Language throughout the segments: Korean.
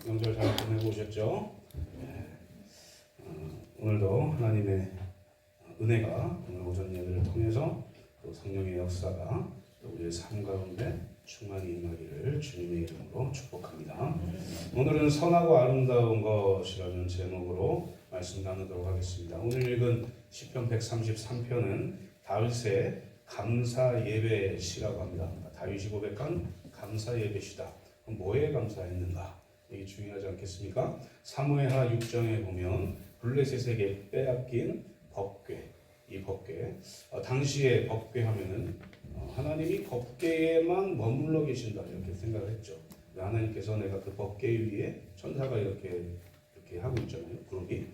명절 잘 보내고 오셨죠? 네. 오늘도 하나님의 은혜가 오늘 오전 예배를 통해서 또 성령의 역사가 또 우리의 삶 가운데 충만히 임하기를 주님의 이름으로 축복합니다. 오늘은 선하고 아름다운 것이라는 제목으로 말씀 나누도록 하겠습니다. 오늘 읽은 시편 133편은 다윗의 감사 예배시라고 합니다. 다윗이 고백한 감사 예배시다. 뭐에 감사했는가? 이게 중요하지 않겠습니까? 사무엘하 6장에 보면 블레셋에게 빼앗긴 법궤, 이 법궤, 당시에 법궤 하면은 하나님이 법궤에만 머물러 계신다 이렇게 생각을 했죠. 하나님께서 내가 그 법궤 위에 천사가 이렇게 하고 있잖아요. 그룹이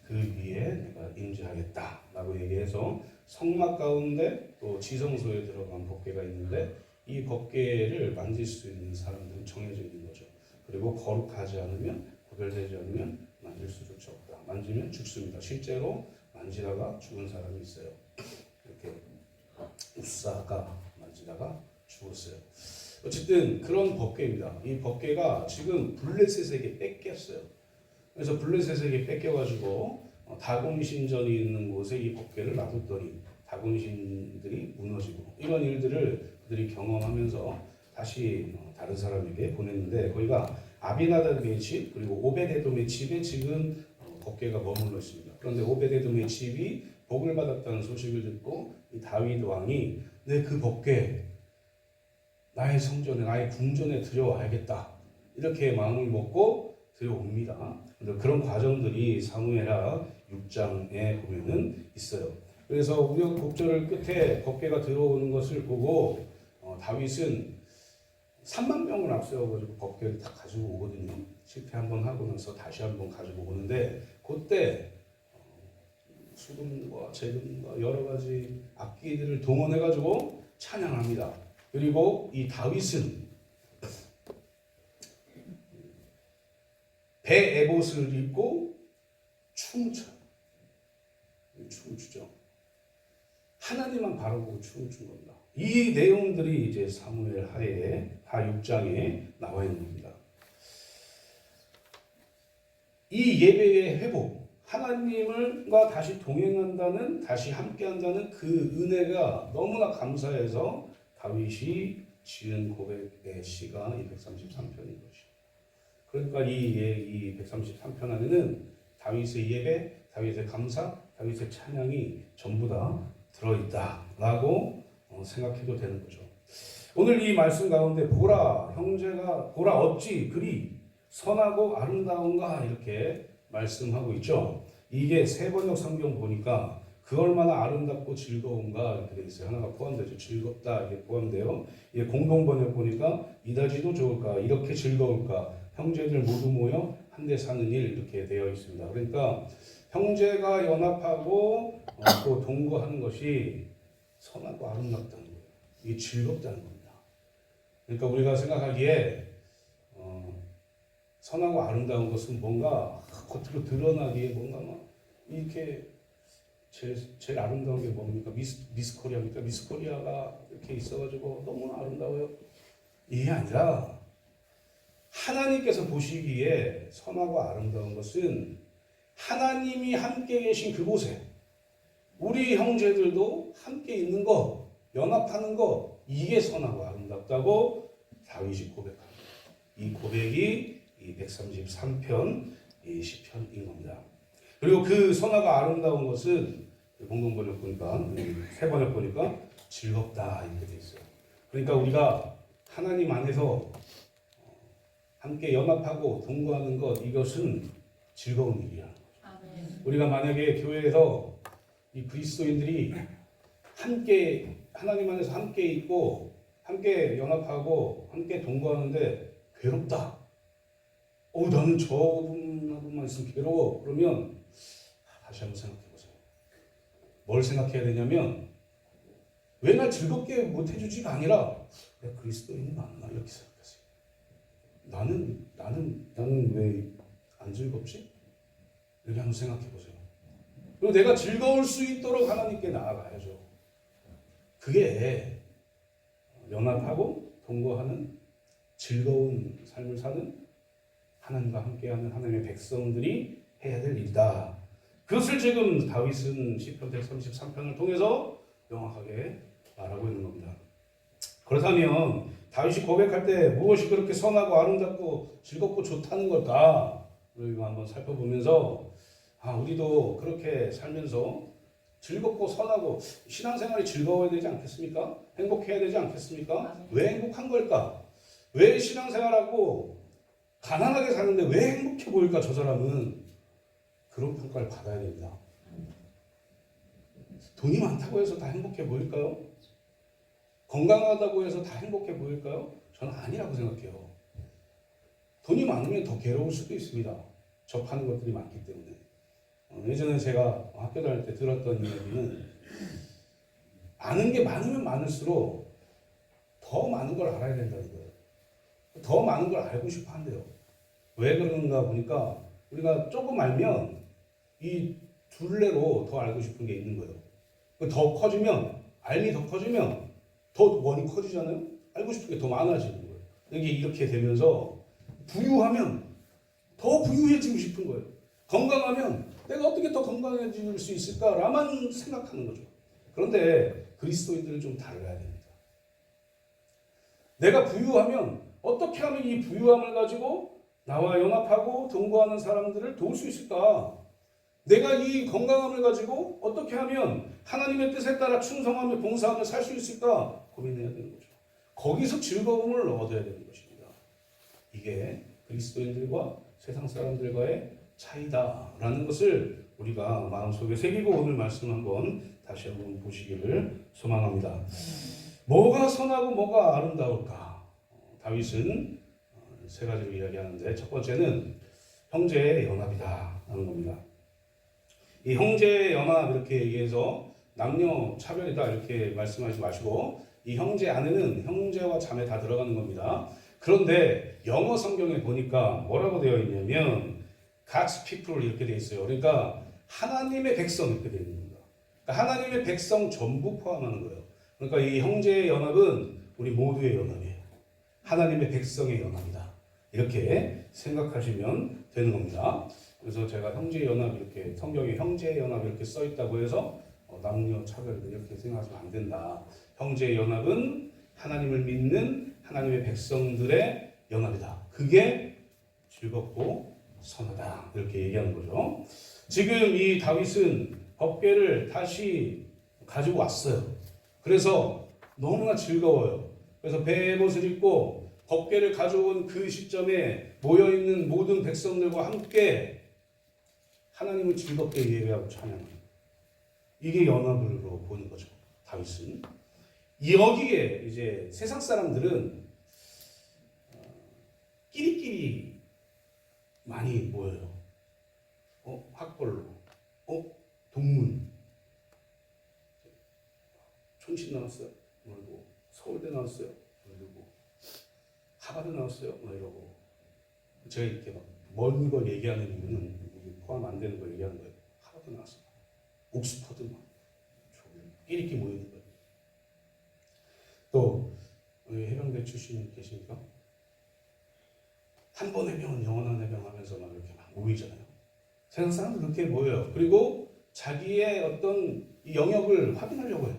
그 위에 내가 임재하겠다라고 얘기해서 성막 가운데 또 지성소에 들어간 법궤가 있는데 이 법궤를 만질 수 있는 사람들은 정해져 있는 거죠. 그리고 거룩하지 않으면, 구별되지 않으면 만질 수조차 없다. 만지면 죽습니다. 실제로 만지다가 죽은 사람이 있어요. 이렇게 우사가 만지다가 죽었어요. 어쨌든 그런 법궤입니다. 이 법궤가 지금 블레셋에게 뺏겼어요. 그래서 블레셋에게 뺏겨가지고 다곤 신전이 있는 곳에 이 법궤를 놔뒀더니 다곤 신들이 무너지고 이런 일들을 그들이 경험하면서 다시 다른 사람에게 보냈는데 거기가 아비나답의 집 그리고 오베데돔의 집에 지금 법궤가 머물러 있습니다. 그런데 오베데돔의 집이 복을 받았다는 소식을 듣고 이 다윗 왕이 내 그 법궤 나의 성전에 나의 궁전에 들여와야겠다 이렇게 마음을 먹고 들여옵니다. 그런 과정들이 사무엘하 6장에 보면은 있어요. 그래서 우여곡절을 끝에 법궤가 들어오는 것을 보고 다윗은 3만 명을 앞세워가지고 법궤를 다 가지고 오거든요. 실패 한번 하고 나서 다시 한번 가지고 오는데 그때 수금과 재금과 여러 가지 악기들을 동원해가지고 찬양합니다. 그리고 이 다윗은 배 에봇을 입고 춤을 춰요. 춤을 추죠. 하나님만 바라보고 춤을 춘 겁니다. 이 내용들이 이제 사무엘 하 6장에 나와 있는 겁니다. 이 예배의 회복, 하나님과 다시 동행한다는, 다시 함께한다는 그 은혜가 너무나 감사해서 다윗이 지은 고백의 시가 이 133편인 것이죠. 그러니까 이 133편 안에는 다윗의 예배, 다윗의 감사, 다윗의 찬양이 전부 다 들어있다라고 생각해도 되는 거죠. 오늘 이 말씀 가운데 보라 어찌 그리 선하고 아름다운가 이렇게 말씀하고 있죠. 이게 세 번역 성경 보니까 그 얼마나 아름답고 즐거운가 이렇게 돼 있어요. 하나가 포함되죠. 즐겁다 이게 포함돼요. 이게 공동 번역 보니까 이다지도 좋을까 이렇게 즐거울까 형제들 모두 모여 한데 사는 일 이렇게 되어 있습니다. 그러니까 형제가 연합하고 또 동거하는 것이 선하고 아름답다는 거예요. 이게 즐겁다는 겁니다. 그러니까 우리가 생각하기에 선하고 아름다운 것은 뭔가 겉으로 드러나기에 뭔가 막 이렇게 제일 아름다운 게 뭡니까? 미스 코리아입니까? 미스 코리아가 이렇게 있어가지고 너무나 아름다워요. 이게 아니라 하나님께서 보시기에 선하고 아름다운 것은 하나님이 함께 계신 그곳에 우리 형제들도 함께 있는 것, 연합하는 것, 이게 선하고 아름답다고 다윗이 고백합니다. 이 고백이 이 133편 이 시편인 겁니다. 그리고 그 선하고 아름다운 것은 공동번역 보니까 세 번역 보니까 즐겁다 이렇게 돼 있어요. 그러니까 우리가 하나님 안에서 함께 연합하고 동거하는 것 이것은 즐거운 일이라는 거죠. 아멘. 우리가 만약에 교회에서 이 그리스도인들이 함께 하나님 안에서 함께 있고 함께 연합하고 함께 동거하는데 괴롭다. 나는 저분하고만 있으면 괴로워. 그러면 다시 한번 생각해 보세요. 뭘 생각해야 되냐면 왜 날 즐겁게 못 해주지가 아니라 내가 그리스도인이 맞나 이렇게 생각하세요. 나는 왜 안 즐겁지? 이렇게 한번 생각해 보세요. 그리고 내가 즐거울 수 있도록 하나님께 나아가야죠. 그게 연합하고 동거하는 즐거운 삶을 사는 하나님과 함께하는 하나님의 백성들이 해야 될 일이다. 그것을 지금 다윗은 시편 133편을 통해서 명확하게 말하고 있는 겁니다. 그렇다면 다윗이 고백할 때 무엇이 그렇게 선하고 아름답고 즐겁고 좋다는 걸까? 우리가 한번 살펴보면서 우리도 그렇게 살면서 즐겁고 선하고 신앙생활이 즐거워야 되지 않겠습니까? 행복해야 되지 않겠습니까? 왜 행복한 걸까? 왜 신앙생활하고 가난하게 사는데 왜 행복해 보일까? 저 사람은 그런 평가를 받아야 됩니다. 돈이 많다고 해서 다 행복해 보일까요? 건강하다고 해서 다 행복해 보일까요? 저는 아니라고 생각해요. 돈이 많으면 더 괴로울 수도 있습니다. 접하는 것들이 많기 때문에. 예전에 제가 학교 다닐 때 들었던 이야기는 아는 게 많으면 많을수록 더 많은 걸 알아야 된다는 거예요. 더 많은 걸 알고 싶어 한대요. 왜 그런가 보니까 우리가 조금 알면 이 둘레로 더 알고 싶은 게 있는 거예요. 더 커지면, 알미 더 커지면 더 원이 커지잖아요. 알고 싶은 게 더 많아지는 거예요. 이게 이렇게 되면서 부유하면 더 부유해지고 싶은 거예요. 건강하면 내가 어떻게 더 건강해질 수 있을까라만 생각하는 거죠. 그런데 그리스도인들은 좀 달라야 됩니다. 내가 부유하면 어떻게 하면 이 부유함을 가지고 나와 연합하고 동거하는 사람들을 도울 수 있을까? 내가 이 건강함을 가지고 어떻게 하면 하나님의 뜻에 따라 충성하며 봉사하며 살 수 있을까? 고민해야 되는 거죠. 거기서 즐거움을 얻어야 되는 것입니다. 이게 그리스도인들과 세상 사람들과의 차이다라는 것을 우리가 마음속에 새기고 오늘 말씀 한번 다시 한번 보시기를 소망합니다. 뭐가 선하고 뭐가 아름다울까? 다윗은 세 가지로 이야기하는데 첫 번째는 형제의 연합이다 하는 겁니다. 이 형제의 연합 이렇게 얘기해서 남녀 차별이다 이렇게 말씀하지 마시고 이 형제 안에는 형제와 자매 다 들어가는 겁니다. 그런데 영어 성경에 보니까 뭐라고 되어 있냐면 God's people 이렇게 되어 있어요. 그러니까 하나님의 백성 이렇게 되어 있는 겁니다. 그러니까 하나님의 백성 전부 포함하는 거예요. 그러니까 이 형제의 연합은 우리 모두의 연합이에요. 하나님의 백성의 연합이다. 이렇게 생각하시면 되는 겁니다. 그래서 제가 형제연합 이렇게 성경에 형제연합 이렇게 써 있다고 해서 남녀 차별 이렇게 생각하시면 안 된다. 형제연합은 하나님을 믿는 하나님의 백성들의 연합이다. 그게 즐겁고 선하다. 이렇게 얘기하는 거죠. 지금 이 다윗은 법궤를 다시 가지고 왔어요. 그래서 너무나 즐거워요. 그래서 베옷을 입고 법궤를 가져온 그 시점에 모여있는 모든 백성들과 함께 하나님을 즐겁게 예배하고 찬양합니다. 이게 연합으로 보는 거죠. 다윗은. 여기에 이제 세상 사람들은 끼리끼리 많이 모여요. 학벌로, 동문, 촌신 나왔어요. 뭐 이러고 서울대 나왔어요. 뭐 이러고 하버드 나왔어요. 뭐 이러고 제가 이렇게 막 먼 걸 얘기하는 이유는 포함 안 되는 걸 얘기하는 거예요. 하버드 나왔어요. 옥스퍼드 막 끼리끼리 모이는 거예요. 또 해병대 출신 계십니까? 한 번 해병은 영원한 해병 하면서 막 이렇게 막 모이잖아요. 세상 사람들 그렇게 모여요. 그리고 자기의 어떤 이 영역을 확인하려고 해요.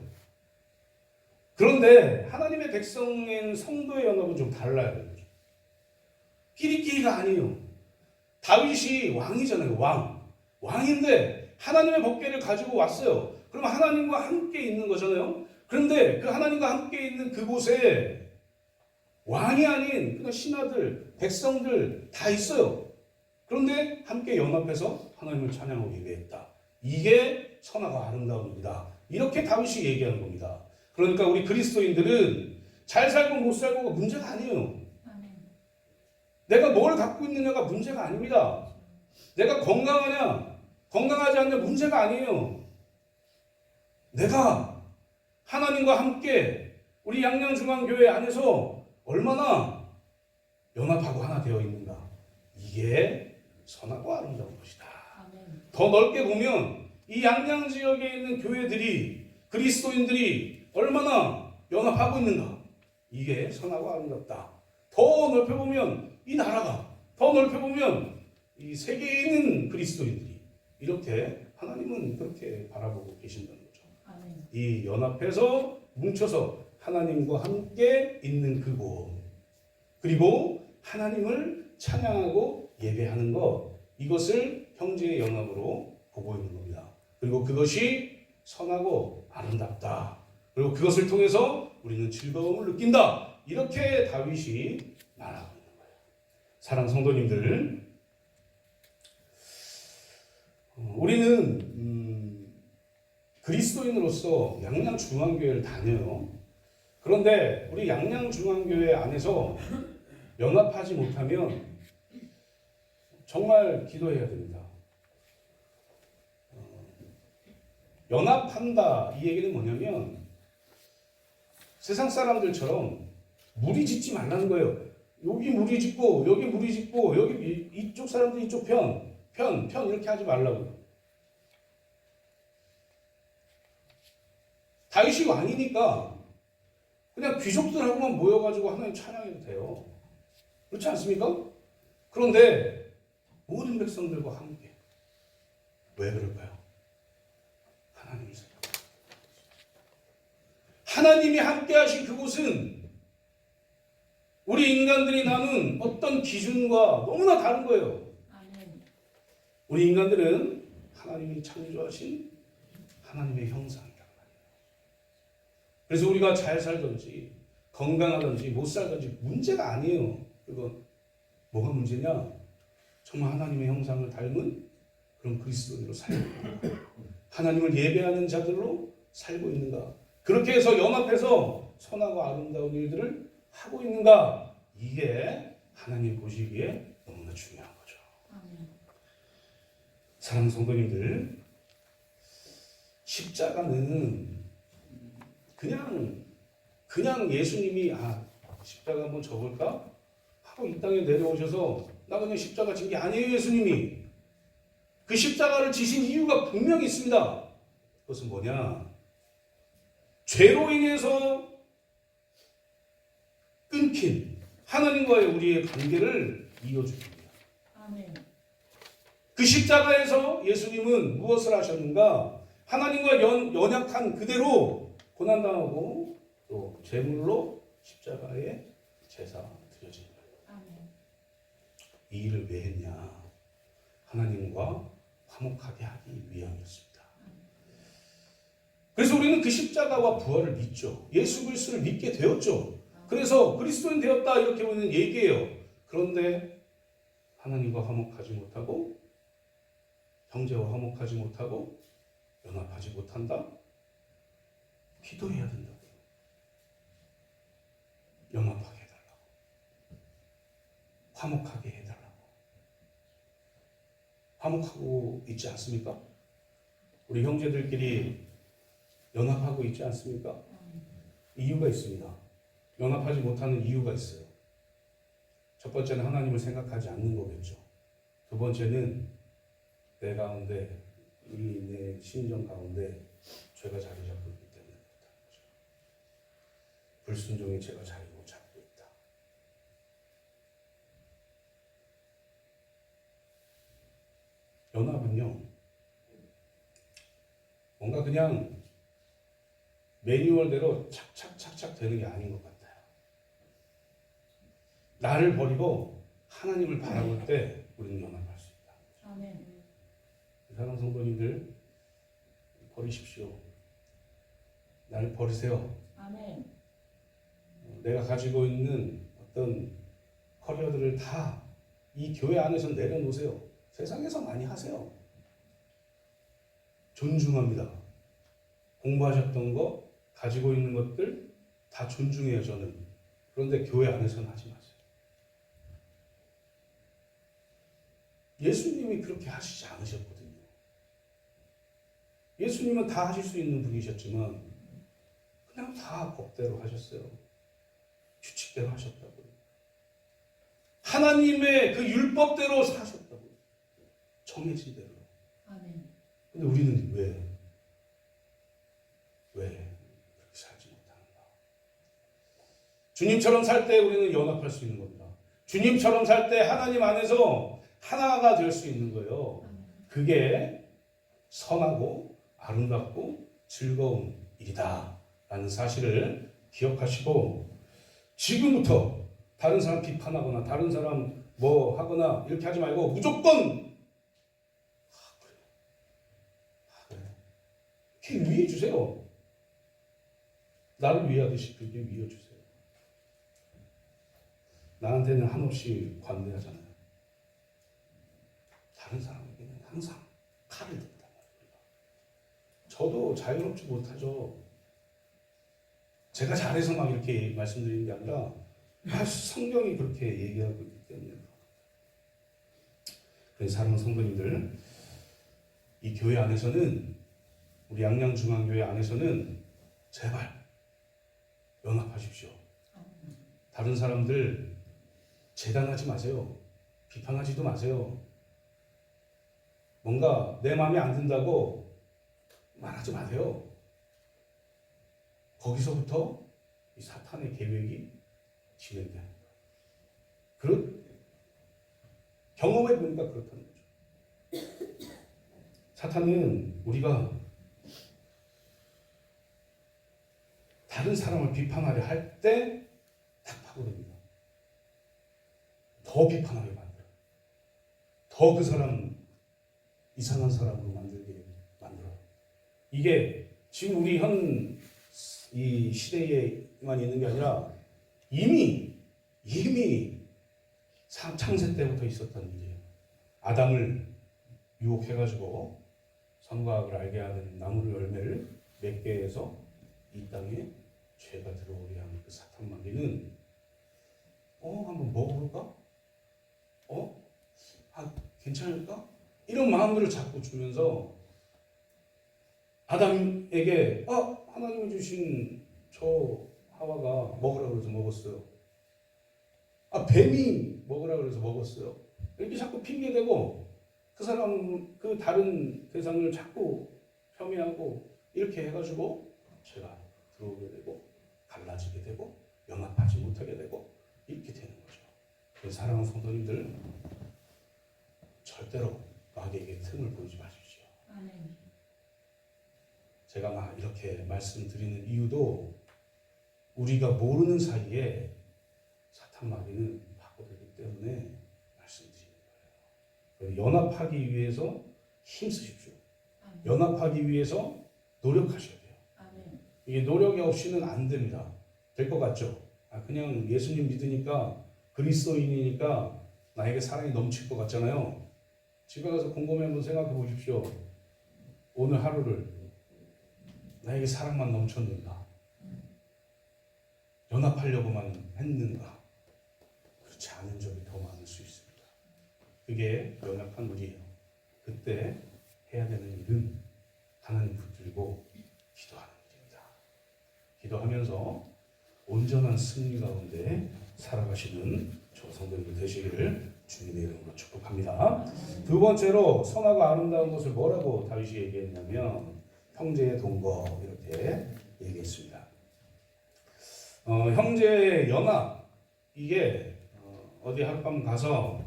그런데 하나님의 백성인 성도의 연합은 좀 달라요. 끼리끼리가 아니에요. 다윗이 왕이잖아요. 왕인데 하나님의 법궤를 가지고 왔어요. 그럼 하나님과 함께 있는 거잖아요. 그런데 그 하나님과 함께 있는 그곳에 왕이 아닌 그냥 신하들, 백성들 다 있어요. 그런데 함께 연합해서 하나님을 찬양하고 예배했다. 이게 선하고 아름다움입니다. 이렇게 다윗이 얘기하는 겁니다. 그러니까 우리 그리스도인들은 잘 살고 못 살고가 문제가 아니에요. 내가 뭘 갖고 있느냐가 문제가 아닙니다. 내가 건강하냐, 건강하지 않냐 문제가 아니에요. 내가 하나님과 함께 우리 양양중앙교회 안에서 얼마나 연합하고 하나 되어 있는가. 이게 선하고 아름다운 것이다. 더 넓게 보면 이 양양 지역에 있는 교회들이 그리스도인들이 얼마나 연합하고 있는가. 이게 선하고 아름답다. 더 넓혀 보면 이 나라가 더 넓혀보면 이 세계에 있는 그리스도인들이 이렇게 하나님은 그렇게 바라보고 계신다는 거죠. 아멘. 이 연합해서 뭉쳐서 하나님과 함께 있는 그곳, 그리고 하나님을 찬양하고 예배하는 것, 이것을 형제의 연합으로 보고 있는 겁니다. 그리고 그것이 선하고 아름답다. 그리고 그것을 통해서 우리는 즐거움을 느낀다. 이렇게 다윗이 말하고 있는 거예요. 사랑하는 성도님들, 우리는 그리스도인으로서 양양중앙교회를 다녀요. 그런데 우리 양양중앙교회 안에서 연합하지 못하면 정말 기도해야 됩니다. 연합한다, 이 얘기는 뭐냐면 세상 사람들처럼 무리 짓지 말라는 거예요. 여기 무리 짓고 여기 무리 짓고 여기 이쪽 사람들 이쪽 편 이렇게 하지 말라고요. 다윗이 왕이니까 그냥 귀족들하고만 모여가지고 하나님 찬양해도 돼요. 그렇지 않습니까? 그런데 모든 백성들과 함께, 왜 그럴까요? 하나님이 생각합니다. 하나님이 함께 하신 그곳은 우리 인간들이 나눈 어떤 기준과 너무나 다른 거예요. 아멘. 우리 인간들은 하나님이 창조하신 하나님의 형상이란 말이에요. 그래서 우리가 잘 살든지 건강하든지 못 살든지 문제가 아니에요. 그건 뭐가 문제냐? 정말 하나님의 형상을 닮은 그런 그리스도인으로 살고 있는가? 하나님을 예배하는 자들로 살고 있는가? 그렇게 해서 연합해서 선하고 아름다운 일들을 하고 있는가? 이게 하나님 보시기에 너무나 중요한 거죠. 아멘. 사랑하는 성도님들, 십자가는 그냥 예수님이 십자가 한번 접을까? 하고 이 땅에 내려오셔서 나 그냥 십자가 진 게 아니에요. 예수님이 그 십자가를 지신 이유가 분명히 있습니다. 그것은 뭐냐? 죄로 인해서 끊긴 하나님과의 우리의 관계를 이어줍니다. 아멘. 그 십자가에서 예수님은 무엇을 하셨는가? 하나님과 연약한 그대로 고난당하고 또 제물로 십자가에 제사 드려진 거예요. 아멘. 이 일을 왜 했냐? 하나님과 화목하게 하기 위함이었습니다. 그래서 우리는 그 십자가와 부활을 믿죠. 예수 그리스도를 믿게 되었죠. 그래서 그리스도인 되었다 이렇게 보는 얘기예요. 그런데 하나님과 화목하지 못하고 형제와 화목하지 못하고 연합하지 못한다? 기도해야 된다고요. 연합하게 해달라고. 화목하게 해달라고. 화목하고 있지 않습니까? 우리 형제들끼리 연합하고 있지 않습니까? 이유가 있습니다. 연합하지 못하는 이유가 있어요. 첫 번째는 하나님을 생각하지 않는 거겠죠. 두 번째는 내 가운데, 내 심정 가운데 죄가 자리 잡고 있기 때문에 그렇다는 거죠. 불순종의 죄가 자리 잡고 있다. 연합은요, 뭔가 그냥 매뉴얼대로 착착착착 되는 게 아닌 것 같아요. 나를 버리고 하나님을 바라볼 때 우리는 연합할 수 있다. 아멘. 사랑하는 성도님들, 버리십시오. 나를 버리세요. 아멘. 내가 가지고 있는 어떤 커리어들을 다 이 교회 안에서 내려놓으세요. 세상에서 많이 하세요. 존중합니다. 공부하셨던 거, 가지고 있는 것들 다 존중해요, 저는. 그런데 교회 안에서는 하지 마세요. 예수님이 그렇게 하시지 않으셨거든요. 예수님은 다 하실 수 있는 분이셨지만 그냥 다 법대로 하셨어요. 규칙대로 하셨다고요. 하나님의 그 율법대로 사셨다고요. 정해진 대로. 아멘. 근데 우리는 왜 그렇게 살지 못하는가? 주님처럼 살 때 우리는 연합할 수 있는 겁니다. 주님처럼 살 때 하나님 안에서 하나가 될 수 있는 거예요. 그게 선하고 아름답고 즐거운 일이다 라는 사실을 기억하시고, 지금부터 다른 사람 비판하거나 다른 사람 뭐 하거나 이렇게 하지 말고 무조건 그래. 이렇게 위해 주세요. 나를 위하듯이 그렇게 위해 주세요. 나한테는 한없이 관대하잖아요. 다른 사람에게는 항상 칼을 든다. 저도 자유롭지 못하죠. 제가 잘해서 막 이렇게 말씀드리는 게 아니라 성경이 그렇게 얘기하고 있기 때문에. 그래서 사랑하는 성도님들, 이 교회 안에서는, 우리 양양중앙교회 안에서는 제발 연합하십시오. 다른 사람들 재단하지 마세요. 비판하지도 마세요. 뭔가 내 마음에 안 든다고 말하지 마세요. 거기서부터 이 사탄의 계획이 진행되는 거예요. 경험해 보니까 그렇다는 거죠. 사탄은 우리가 다른 사람을 비판하려 할 때 딱 파고듭니다. 더 비판하게 만들어요. 더 그 사람 이상한 사람으로 만들게 만들어요. 이게 지금 우리 이 시대에만 있는 게 아니라 이미 창세 때부터 있었던 일이에요. 아담을 유혹해가지고 선과 악을 알게 하는 나무 열매를 맺게 해서 이 땅에 죄가 들어오게 하는 그 사탄 마귀는 한번 먹어볼까? 괜찮을까? 이런 마음들을 자꾸 주면서 아담에게 하나님이 주신 저 하와가 먹으라고 해서 먹었어요. 뱀이 먹으라고 해서 먹었어요. 이렇게 자꾸 핑계대고 그 다른 대상을 자꾸 폄훼하고 이렇게 해가지고 죄가 들어오게 되고 갈라지게 되고 연합하지 못하게 되고 이렇게 되는 거죠. 그래서 사랑하는 성도님들, 절대로 마귀에게 틈을 보이지 마십시오. 아멘. 제가 막 이렇게 말씀드리는 이유도 우리가 모르는 사이에 사탄 마귀는 파고들기 때문에 말씀드리는 거예요. 연합하기 위해서 힘쓰십시오. 아멘. 연합하기 위해서 노력하셔야 돼요. 아멘. 이게 노력이 없이는 안 됩니다. 될 것 같죠? 그냥 예수님 믿으니까, 그리스도인이니까 나에게 사랑이 넘칠 것 같잖아요. 집에 가서 곰곰이 한번 생각해 보십시오. 오늘 하루를 나에게 사랑만 넘쳤는가? 연합하려고만 했는가? 그렇지 않은 적이 더 많을 수 있습니다. 그게 연약한 우리예요. 그때 해야 되는 일은 하나님 붙들고 기도하는 일입니다. 기도하면서 온전한 승리 가운데 살아가시는 저 성도님들 되시기를 주님의 이름으로 축복합니다. 두 번째로 선하고 아름다운 것을 뭐라고 다윗이 얘기했냐면 형제의 동거 이렇게 얘기했습니다. 형제의 연합, 이게 어디 하룻밤 가서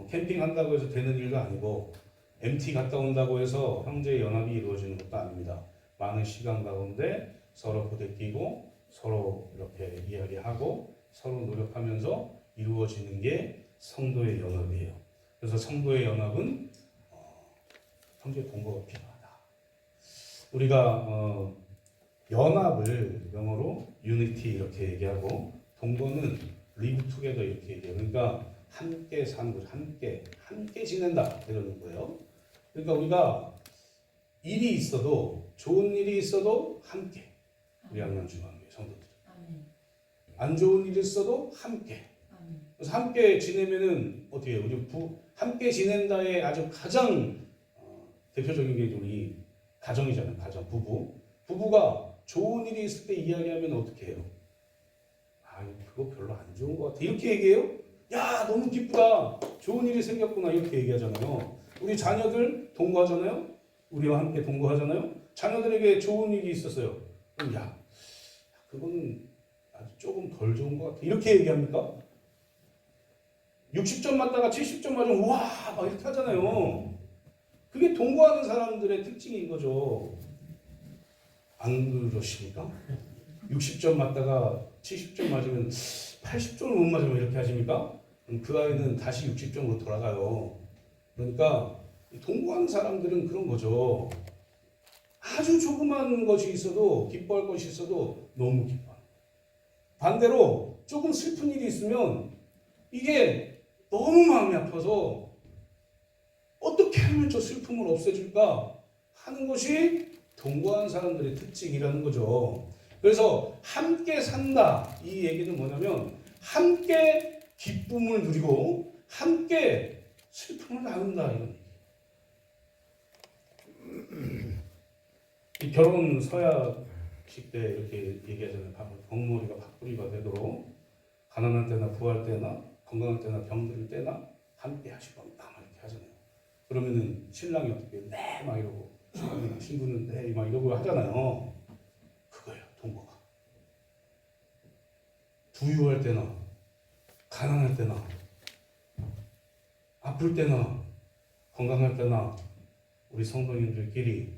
캠핑한다고 해서 되는 일도 아니고 MT 갔다 온다고 해서 형제의 연합이 이루어지는 것도 아닙니다. 많은 시간 가운데 서로 부대끼고 서로 이렇게 이야기하고 서로 노력하면서 이루어지는 게 성도의 연합이에요. 그래서 성도의 연합은 형제 동거가 필요하다. 우리가 연합을 영어로 unity 이렇게 얘기하고 동거는 live together 이렇게 얘기해요. 그러니까 함께 사는 거죠. 함께 지낸다 이러는 거예요. 그러니까 우리가 일이 있어도, 좋은 일이 있어도 함께, 우리 양양중앙교회 성도들, 안 좋은 일이 있어도 함께. 그래서 함께 지내면은 어떻게 해요? 우리 함께 지낸다의 아주 가장 대표적인 게 우리 가정이잖아요. 가정, 부부가 좋은 일이 있을 때 이야기하면 어떻게 해요? 그거 별로 안 좋은 것 같아. 이렇게 얘기해요? 야, 너무 기쁘다. 좋은 일이 생겼구나. 이렇게 얘기하잖아요. 우리 자녀들 동거하잖아요. 우리와 함께 동거하잖아요. 자녀들에게 좋은 일이 있었어요. 그럼 그거는 아주 조금 덜 좋은 것 같아. 이렇게 얘기합니까? 60점 맞다가 70점 맞으면 와 막 이렇게 하잖아요. 그게 동거하는 사람들의 특징인 거죠. 안 그러십니까? 60점 맞다가 70점 맞으면 80점을 못 맞으면 이렇게 하십니까? 그 아이는 다시 60점으로 돌아가요. 그러니까 동거하는 사람들은 그런 거죠. 아주 조그만 것이 있어도 기뻐할 것이 있어도 너무 기뻐. 반대로 조금 슬픈 일이 있으면 이게 너무 마음이 아파서 어떻게 하면 저 슬픔을 없애줄까 하는 것이 동거하는 사람들의 특징이라는 거죠. 그래서 함께 산다 이 얘기는 뭐냐면 함께 기쁨을 누리고 함께 슬픔을 나눈다 이런 얘기. 이 결혼 서약식 때 이렇게 얘기하잖아요. 벙머리가 밥풀이가 되도록 가난할 때나 부할 때나 건강할 때나 병들 때나 함께 하시고 막 이렇게 하잖아요. 그러면은 신랑이 어떻게 네 막 이러고 신부는 네 막 이러고 하잖아요. 그거예요 동거가. 부유할 때나 가난할 때나 아플 때나 건강할 때나 우리 성도님들끼리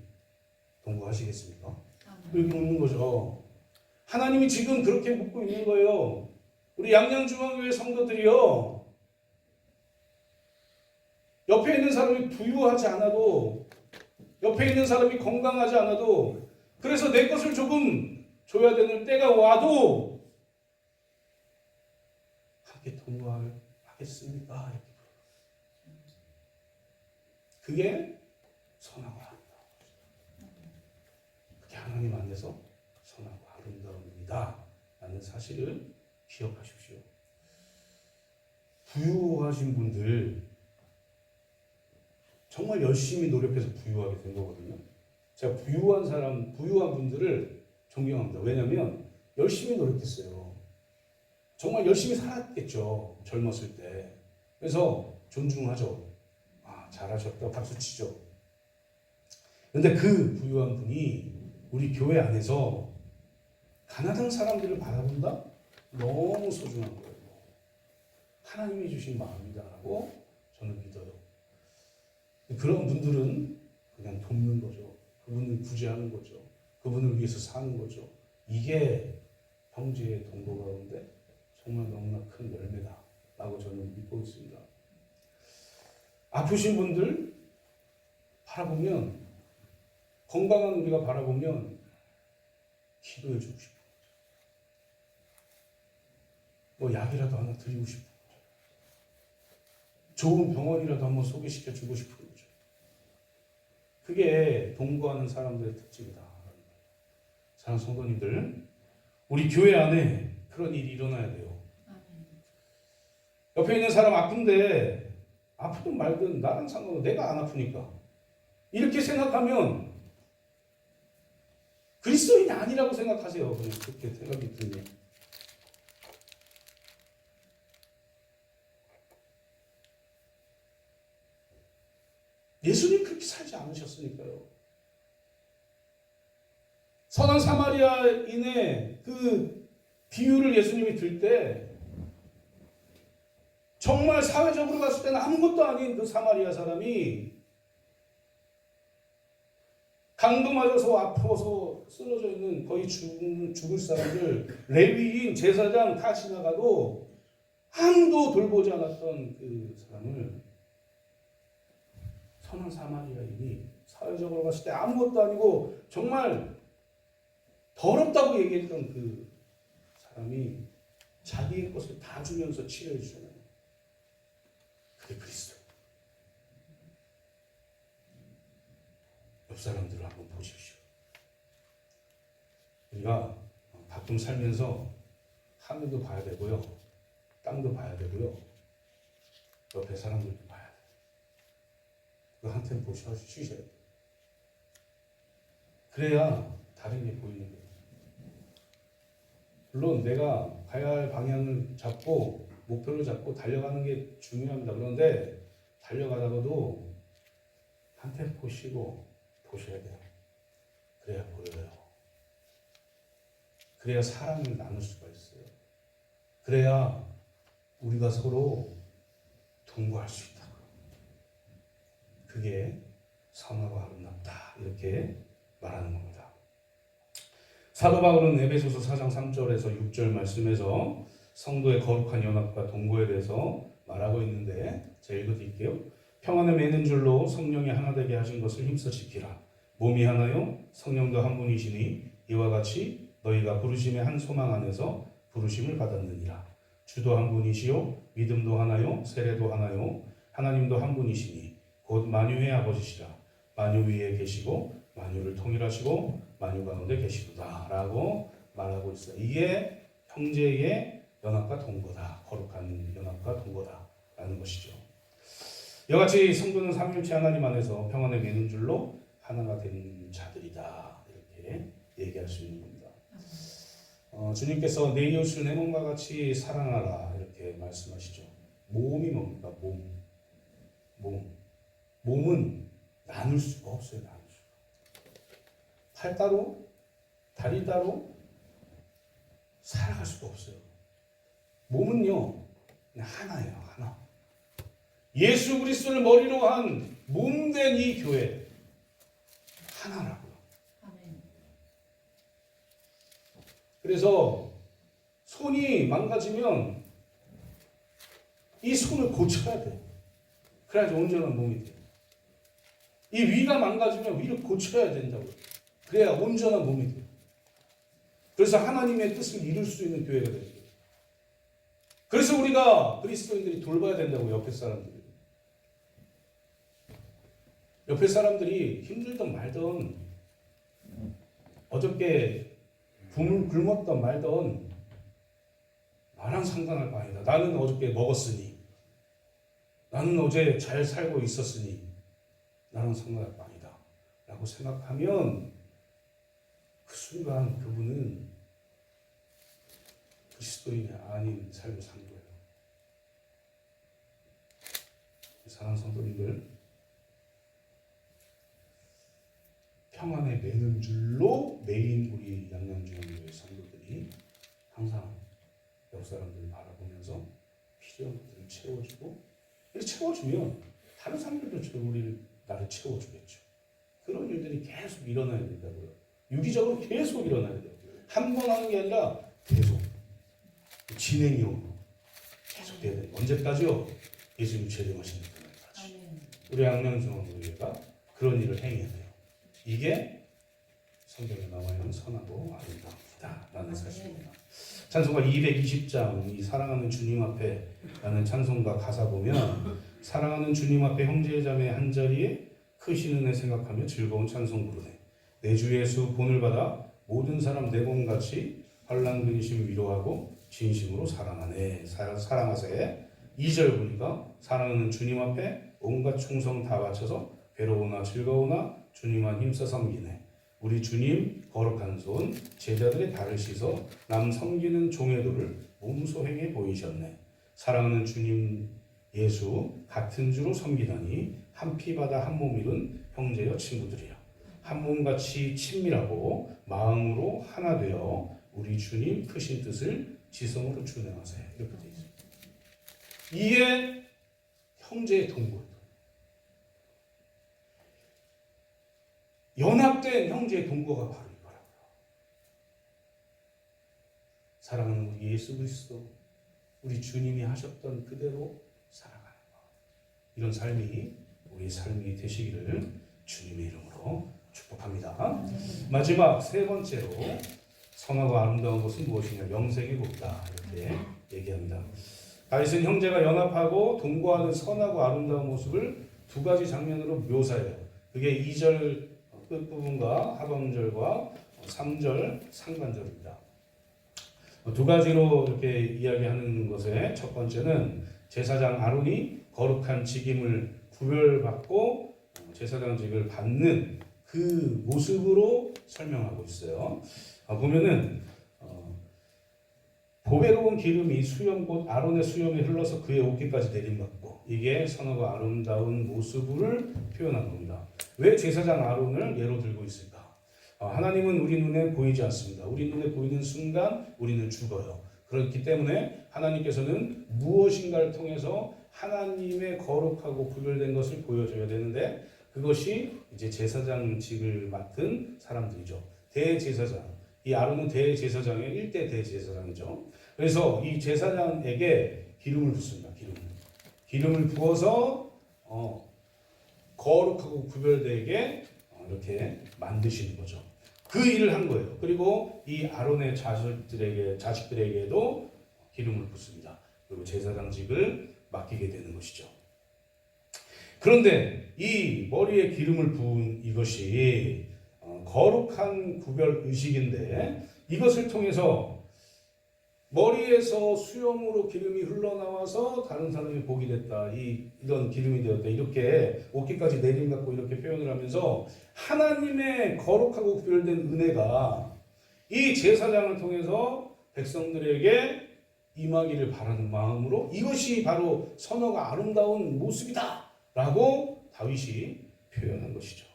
동거하시겠습니까? 그렇게 묻는 거죠. 하나님이 지금 그렇게 묻고 있는 거예요. 우리 양양중앙교회 성도들이요. 옆에 있는 사람이 부유하지 않아도 옆에 있는 사람이 건강하지 않아도 그래서 내 것을 조금 줘야 되는 때가 와도 함께 동거하겠습니까? 그게 선하고 아름다운 것이다. 그게 하나님 안에서 선하고 아름다움이다 라는 사실을 기억하십시오. 부유하신 분들 정말 열심히 노력해서 부유하게 된 거거든요. 제가 부유한 분들을 존경합니다. 왜냐하면 열심히 노력했어요. 정말 열심히 살았겠죠. 젊었을 때. 그래서 존중하죠. 아, 잘하셨다. 박수 치죠. 그런데 그 부유한 분이 우리 교회 안에서 가난한 사람들을 바라본다? 너무 소중한 거예요. 하나님이 주신 마음이다라고 저는 믿어요. 그런 분들은 그냥 돕는 거죠. 그분을 구제하는 거죠. 그분을 위해서 사는 거죠. 이게 형제의 동거 가운데 정말 너무나 큰 열매다라고 저는 믿고 있습니다. 아프신 분들 바라보면 건강한 우리가 바라보면 기도해 주고 싶어요. 뭐 약이라도 하나 드리고 싶어요. 좋은 병원이라도 한번 소개시켜 주고 싶은 거죠. 그게 동거하는 사람들의 특징이다. 사랑하는 성도님들, 우리 교회 안에 그런 일이 일어나야 돼요. 옆에 있는 사람 아픈데 아프든 말든 나랑 상관없어. 내가 안 아프니까. 이렇게 생각하면 그리스도인이 아니라고 생각하세요. 그냥 그렇게 생각이 드네요. 예수님 그렇게 살지 않으셨으니까요. 선한 사마리아인의 그 비유를 예수님이 들 때 정말 사회적으로 봤을 때는 아무것도 아닌 그 사마리아 사람이 강도 맞아서 아파서 쓰러져 있는 거의 죽을 사람들 레위인 제사장 다 지나가도 아무도 돌보지 않았던 그 사람을 선한 사마리아인이 사회적으로 봤을 때 아무것도 아니고 정말 더럽다고 얘기했던 그 사람이 자기의 것을 다 주면서 치료해 주잖아요. 그게 그리스도. 옆 사람들을 한번 보십시오. 우리가 가끔 살면서 하늘도 봐야 되고요. 땅도 봐야 되고요. 옆에 사람들도 봐야 돼요. 그 한 템포 쉬셔야 돼요. 그래야 다른 게 보이는 거예요. 물론 내가 가야 할 방향을 잡고 목표를 잡고 달려가는 게 중요합니다. 그런데 달려가다가도 한 템포 쉬고 보셔야 돼요. 그래야 보여요. 그래야 사랑을 나눌 수가 있어요. 그래야 우리가 서로 동거할 수 있다. 그게 선하고 아름답다. 이렇게 말하는 겁니다. 사도 바울은 에베소서 4장 3절에서 6절 말씀에서 성도의 거룩한 연합과 동거에 대해서 말하고 있는데 제가 읽어드릴게요. 평안에 매는 줄로 성령이 하나 되게 하신 것을 힘써 지키라. 몸이 하나요 성령도 한 분이시니 이와 같이 너희가 부르심의 한 소망 안에서 부르심을 받았느니라. 주도 한 분이시요 믿음도 하나요 세례도 하나요 하나님도 한 분이시니 곧 만유의 아버지시라. 만유 위에 계시고 만유를 통일하시고 만유 가운데 계시도다 라고 말하고 있어요. 이게 형제의 연합과 동거다. 거룩한 연합과 동거다 라는 것이죠. 이와 같이 성도는 삼위일체 하나님 안에서 평안에 매는 줄로 하나가 된 자들이다. 이렇게 얘기할 수 있는 겁니다. 주님께서 내 이웃을 내 몸과 같이 사랑하라 이렇게 말씀하시죠. 몸이 뭡니까? 몸은 나눌 수가 없어요. 나눌 수가. 팔 따로 다리 따로 살아갈 수가 없어요. 몸은요 그냥 하나예요. 하나. 예수 그리스도를 머리로 한 몸된 이 교회 하나라고요. 아멘. 그래서 손이 망가지면 이 손을 고쳐야 돼. 그래야지 온전한 몸이 돼. 이 위가 망가지면 위를 고쳐야 된다고요. 그래야 온전한 몸이 돼. 그래서 하나님의 뜻을 이룰 수 있는 교회가 되죠. 그래서 우리가 그리스도인들이 돌봐야 된다고 옆에 사람들이. 옆에 사람들이 힘들던 말던 어저께 굶었던 말던 나랑 상관할 거 아니다. 나는 어저께 먹었으니 나는 어제 잘 살고 있었으니 나랑 상관할 거 아니다 라고 생각하면 그 순간 그분은 그리스도인이 아닌 삶을 산 거예요. 사랑하는 성도님들, 평안에 매는 줄로 매인 우리 양양중앙교회 성도들이 항상 옆 사람들을 바라보면서 필요한 것들을 채워주고, 이렇게 채워주면 다른 사람들도 우리를 나를 채워주겠죠. 그런 일들이 계속 일어나야 된다고요. 유기적으로 계속 일어나야 돼요. 한 번 하는 게 아니라 계속 진행형으로 계속 돼야 돼요. 언제까지요? 예수님 재림하시는 그날까지. 우리 양양중앙교회가 그런 일을 행해야 돼요. 이게 성경에 나와있는 선하고 아름답다 라는 사실입니다. 찬송가 220장 이 사랑하는 주님 앞에 라는 찬송가 가사 보면 사랑하는 주님 앞에 형제자매 한자리에 크신 은혜 생각하며 즐거운 찬송 부르네. 내 주 예수 본을 받아 모든 사람 내 몸같이 환난 근심 위로하고 진심으로 사랑하네. 사랑하세. 2절 보니까 사랑하는 주님 앞에 온갖 충성 다 바쳐서 괴로우나 즐거우나 주님만 힘써 섬기네. 우리 주님 거룩한 손 제자들의 발을 씻어 남 섬기는 종의 도를 몸소 행해 보이셨네. 사랑하는 주님 예수 같은 주로 섬기다니 한 피 받아 한 몸 이룬 형제여 친구들이야. 한 몸같이 친밀하고 마음으로 하나 되어 우리 주님 크신 뜻을 지성으로 준행하세요. 이렇게 되어 있습니다. 이게 형제의 동거예요. 연합된 형제의 동거가 바로 이거라고요. 사랑하는 우리 예수 그리스도, 우리 주님이 하셨던 그대로 살아가는 것. 이런 삶이 우리의 삶이 되시기를 주님의 이름으로 축복합니다. 마지막 세 번째로 선하고 아름다운 것은 무엇이냐? 명색이 곱다. 이렇게 얘기합니다. 다윗은 형제가 연합하고 동거하는 선하고 아름다운 모습을 두 가지 장면으로 묘사해요. 그게 2절 끝부분과 하반절과 3절 상반절입니다. 두 가지로 이렇게 이야기하는 것에 첫 번째는 제사장 아론이 거룩한 직임을 구별받고 제사장직을 받는 그 모습으로 설명하고 있어요. 보면은 보배로운 기름이 수염 곧 아론의 수염에 흘러서 그의 어깨까지 내림받고, 이게 선하고 아름다운 모습을 표현한 겁니다. 왜 제사장 아론을 예로 들고 있을까? 하나님은 우리 눈에 보이지 않습니다. 우리 눈에 보이는 순간 우리는 죽어요. 그렇기 때문에 하나님께서는 무엇인가를 통해서 하나님의 거룩하고 구별된 것을 보여줘야 되는데 그것이 이제 제사장직을 맡은 사람들이죠. 대제사장. 이 아론은 대제사장의 1대 대제사장이죠. 그래서 이 제사장에게 기름을 붓습니다. 기름을 부어서 거룩하고 구별되게 이렇게 만드시는 거죠. 그 일을 한 거예요. 그리고 이 아론의 자식들에게도 기름을 붓습니다. 그리고 제사장직을 맡기게 되는 것이죠. 그런데 이 머리에 기름을 부은 이것이 거룩한 구별 의식인데 이것을 통해서 머리에서 수염으로 기름이 흘러나와서 다른 사람이 복이 됐다. 이런 기름이 되었다. 이렇게 옷깃까지 내림 갖고 이렇게 표현을 하면서 하나님의 거룩하고 구별된 은혜가 이 제사장을 통해서 백성들에게 임하기를 바라는 마음으로 이것이 바로 선어가 아름다운 모습이다 라고 다윗이 표현한 것이죠.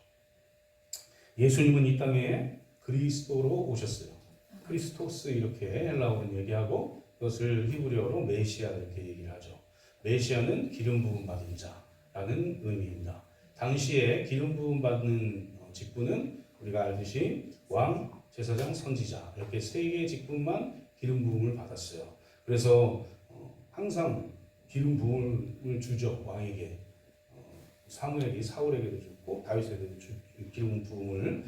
예수님은 이 땅에 그리스도로 오셨어요. 크리스토스 이렇게 헬라어로 얘기하고 그것을 히브리어로 메시아 이렇게 얘기를 하죠. 메시아는 기름 부음 받은 자라는 의미입니다. 당시에 기름 부음 받는 직분은 우리가 알듯이 왕, 제사장, 선지자 이렇게 세 개의 직분만 기름 부음을 받았어요. 그래서 항상 기름 부음을 주죠. 왕에게. 사울에게도 줬고 다윗에게도 기름 부음을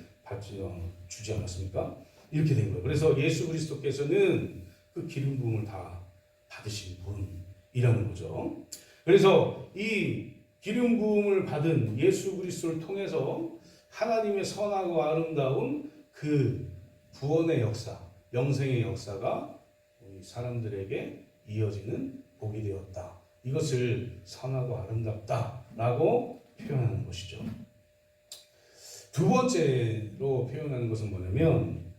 주지 않았습니까? 이렇게 된 거예요. 그래서 예수 그리스도께서는 그 기름 부음을 다 받으신 분이라는 거죠. 그래서 이 기름 부음을 받은 예수 그리스도를 통해서 하나님의 선하고 아름다운 그 구원의 역사, 영생의 역사가 우리 사람들에게 이어지는 복이 되었다. 이것을 선하고 아름답다라고 표현하는 것이죠. 두 번째로 표현하는 것은 뭐냐면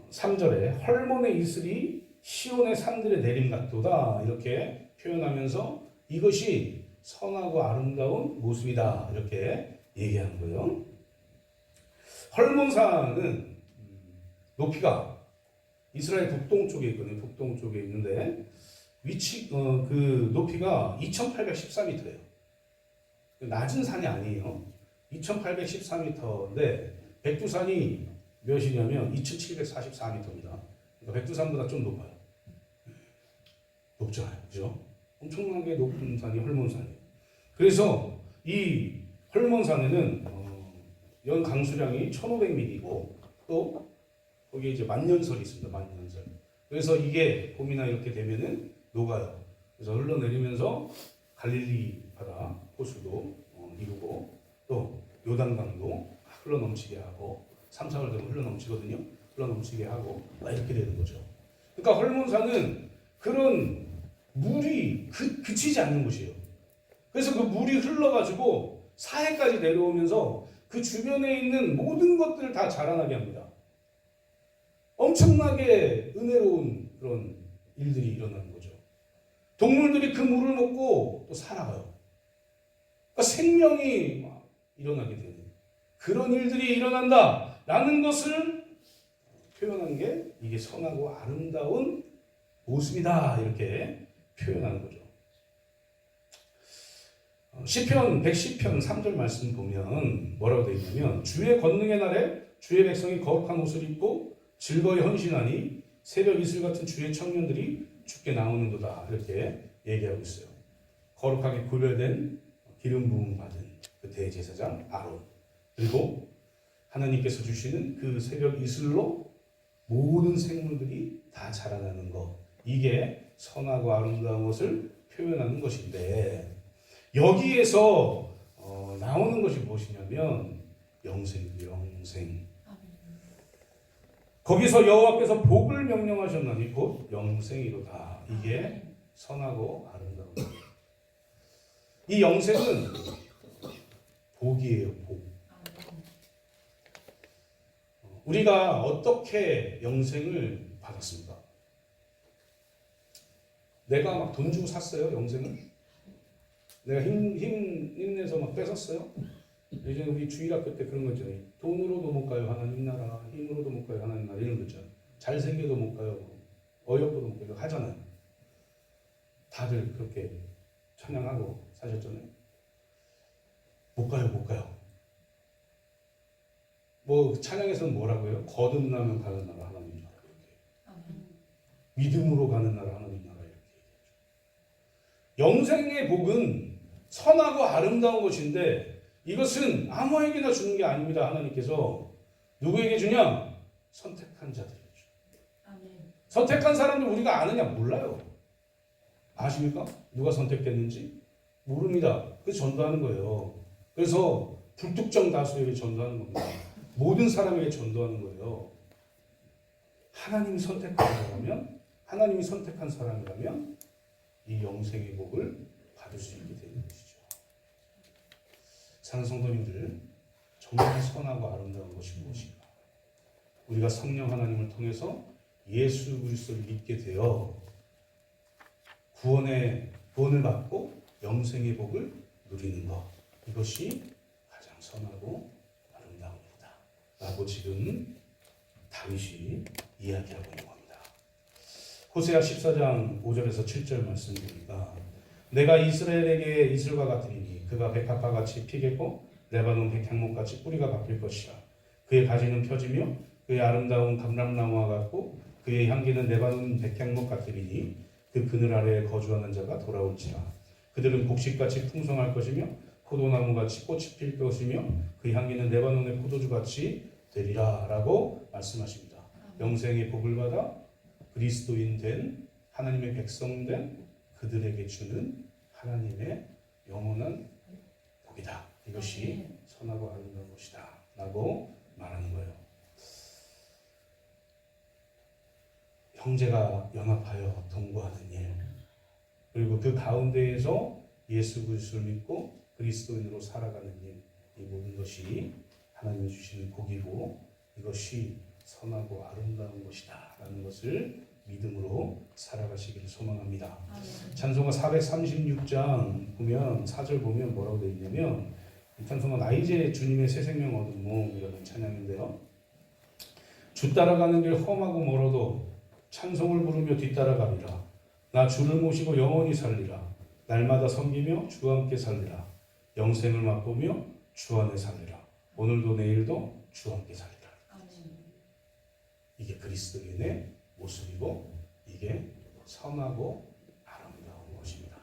3절에 헐몬의 이슬이 시온의 산들에 내림 같도다 이렇게 표현하면서 이것이 선하고 아름다운 모습이다 이렇게 얘기하는 거예요. 헐몬산은 높이가 이스라엘 북동쪽에 있거든요. 북동쪽에 있는데 그 높이가 2814m예요. 낮은 산이 아니에요. 2814m인데 백두산이 몇이냐면 2744m입니다. 그러니까 백두산보다 좀 높아요. 높잖아요. 그죠? 엄청나게 높은 산이 헐몬산이에요. 그래서 이 헐몬산에는 연 강수량이 1500mm이고 또 거기에 이제 만년설이 있습니다. 만년설. 그래서 이게 봄이나 이렇게 되면은 녹아요. 그래서 흘러내리면서 갈릴리 바다 호수도 이루고 또 요단강도 흘러넘치게 하고 3, 4월 되면 흘러넘치거든요. 흘러넘치게 하고 이렇게 되는 거죠. 그러니까 헐몬산은 그런 물이 그치지 않는 곳이에요. 그래서 그 물이 흘러가지고 사해까지 내려오면서 그 주변에 있는 모든 것들을 다 자라나게 합니다. 엄청나게 은혜로운 그런 일들이 일어나는 거죠. 동물들이 그 물을 먹고 또 살아가요. 그러니까 생명이 막 일어나게 되는 그런 일들이 일어난다라는 것을 표현한 게 이게 선하고 아름다운 모습이다 이렇게 표현하는 거죠. 시편 110편 3절 말씀 보면 뭐라고 되어 있냐면 주의 권능의 날에 주의 백성이 거룩한 옷을 입고 즐거이 헌신하니 새벽 이슬 같은 주의 청년들이 주께 나오는도다 이렇게 얘기하고 있어요. 거룩하게 구별된 기름 부음 받은 그 대제사장 아론 그리고 하나님께서 주시는 그 새벽 이슬로 모든 생물들이 다 자라나는 것 이게 선하고 아름다운 것을 표현하는 것인데 여기에서 나오는 것이 무엇이냐면 영생. 거기서 여호와께서 복을 명령하셨나니 곧 영생이로다. 이게 선하고 아름다운 것. 이 영생은 복이에요. 복. 우리가 어떻게 영생을 받았습니까? 내가 막 돈 주고 샀어요, 영생을? 내가 힘내서 막 뺏었어요? 예전에 우리 주일학교 때 그런 거 있잖아요. 돈으로도 못 가요, 하나님 나라. 힘으로도 못 가요, 하나님 나라. 이런 거 있잖아요. 잘생겨도 못 가요. 어여뻐도 못 가요. 하잖아요. 다들 그렇게 찬양하고 사셨잖아요. 못 가요, 못 가요. 뭐 찬양에서는 뭐라고 해요? 거듭나면 가는 나라 하나님 나라 이렇게. 아멘. 믿음으로 가는 나라 하나님 나라 이렇게 얘기하죠. 영생의 복은 선하고 아름다운 것인데 이것은 아무에게나 주는 게 아닙니다. 하나님께서 누구에게 주냐? 선택한 자들에게 주. 아멘. 선택한 사람들 우리가 아느냐? 몰라요. 아십니까? 누가 선택됐는지? 모릅니다. 그래서 전도하는 거예요. 그래서 불특정 다수에게 전도하는 겁니다. 모든 사람에게 전도하는 거예요. 하나님이 선택한 사람이면, 하나님이 선택한 사람이라면 이 영생의 복을 받을 수 있게 되는 것이죠. 사는 성도님들, 정말 선하고 아름다운 것이 무엇인가? 우리가 성령 하나님을 통해서 예수 그리스도를 믿게 되어 구원을 받고 영생의 복을 누리는 것, 이것이 가장 선하고 아름다운 일이다 라고 지금 다윗이 이야기하고 있는 겁니다. 호세아 14장 5절에서 7절 말씀 보니까 내가 이스라엘에게 이슬과 같으리니 그가 백합화 같이 피겠고 레바논 백향목 같이 뿌리가 바뀔 것이라. 그의 가지는 펴지며 그의 아름다운 감람나무와 같고 그의 향기는 레바논 백향목 같으리니 그 그늘 아래에 거주하는 자가 돌아올지라. 그들은 곡식같이 풍성할 것이며 포도나무같이 꽃이 필 것이며 그 향기는 레바논의 포도주같이 되리라 라고 말씀하십니다. 영생의 복을 받아 그리스도인 된 하나님의 백성 된 그들에게 주는 하나님의 영원한 복이다. 이것이 선하고 아름다운 것이다 라고 말하는 거예요. 형제가 연합하여 동거하는 일, 그리고 그 가운데에서 예수 그리스도를 믿고 그리스도인으로 살아가는 일, 이 모든 것이 하나님이 주시는 복이고 이것이 선하고 아름다운 것이다 라는 것을 믿음으로 살아가시기를 소망합니다. 찬송가 436장 보면 4절 보면 뭐라고 되어 있냐면, 이 찬송가 나 이제 주님의 새 생명 얻은 몸이라는 찬양인데요. 주 따라가는 길 험하고 멀어도 찬송을 부르며 뒤따라가리라. 나 주를 모시고 영원히 살리라. 날마다 섬기며 주와 함께 살리라. 영생을 맛보며 주 안에 살리라. 오늘도 내일도 주와 함께 살리라. 이게 그리스도인의 모습이고 이게 선하고 아름다운 것입니다.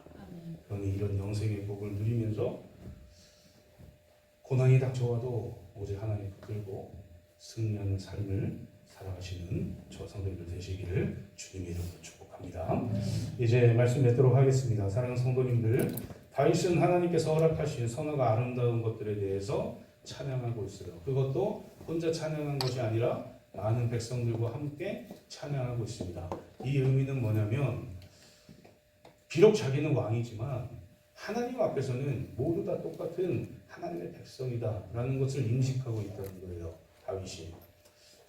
그러니 이런 영생의 복을 누리면서 고난이 닥쳐와도 오직 하나님 붙들고 승리하는 삶을 살아가시는 저 성도님들 되시기를 주님의 이름으로 축복합니다. 이제 말씀 맺도록 하겠습니다. 사랑하는 성도님들, 다윗은 하나님께서 허락하신 선하고 아름다운 것들에 대해서 찬양하고 있어요. 그것도 혼자 찬양한 것이 아니라 많은 백성들과 함께 찬양하고 있습니다. 이 의미는 뭐냐면, 비록 자기는 왕이지만 하나님 앞에서는 모두 다 똑같은 하나님의 백성이다라는 것을 인식하고 있다는 거예요. 다윗이.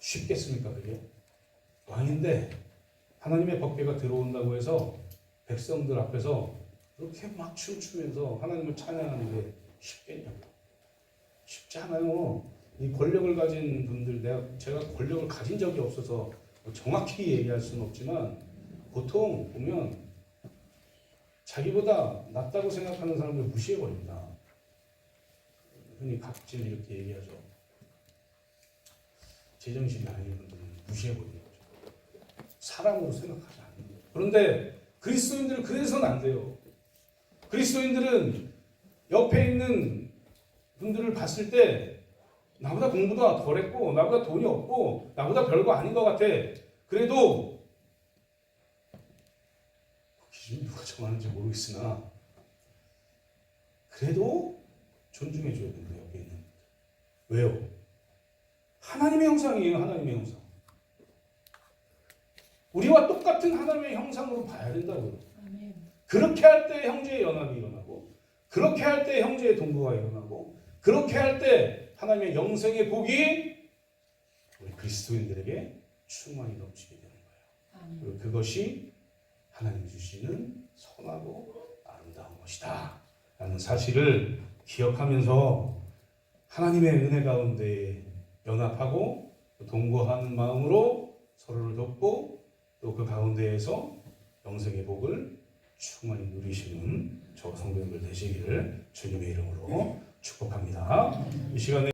쉽겠습니까 그게? 왕인데 하나님의 법궤가 들어온다고 해서 백성들 앞에서 그렇게 막 춤추면서 하나님을 찬양하는 게 쉽겠냐고. 쉽지 않아요. 이 권력을 가진 분들, 제가 권력을 가진 적이 없어서 정확히 얘기할 수는 없지만 보통 보면 자기보다 낫다고 생각하는 사람들 무시해버립니다. 흔히 갑질 이렇게 얘기하죠. 제정신이 아닌 분들은 무시해버리는 거죠. 사람으로 생각하지 않는 거죠. 그런데 그리스도인들은 그래서는 안 돼요. 그리스도인들은 옆에 있는 분들을 봤을 때 나보다 공부도 덜 했고 나보다 돈이 없고 나보다 별거 아닌 것 같아. 그래도 기준이 누가 정하는지 모르겠으나 그래도 존중해줘야 된다. 옆에 있는. 왜요? 하나님의 형상이에요. 하나님의 형상. 우리와 똑같은 하나님의 형상으로 봐야 된다고요. 그렇게 할 때 형제의 연합이 일어나고, 그렇게 할 때 형제의 동거가 일어나고, 그렇게 할 때 하나님의 영생의 복이 우리 그리스도인들에게 충만히 넘치게 되는 거예요. 그리고 그것이 하나님 주시는 선하고 아름다운 것이다 라는 사실을 기억하면서 하나님의 은혜 가운데 연합하고 동거하는 마음으로 서로를 돕고 또 그 가운데에서 영생의 복을 충만히 누리시는 저 성도님들 되시기를 주님의 이름으로 축복합니다. 이 시간에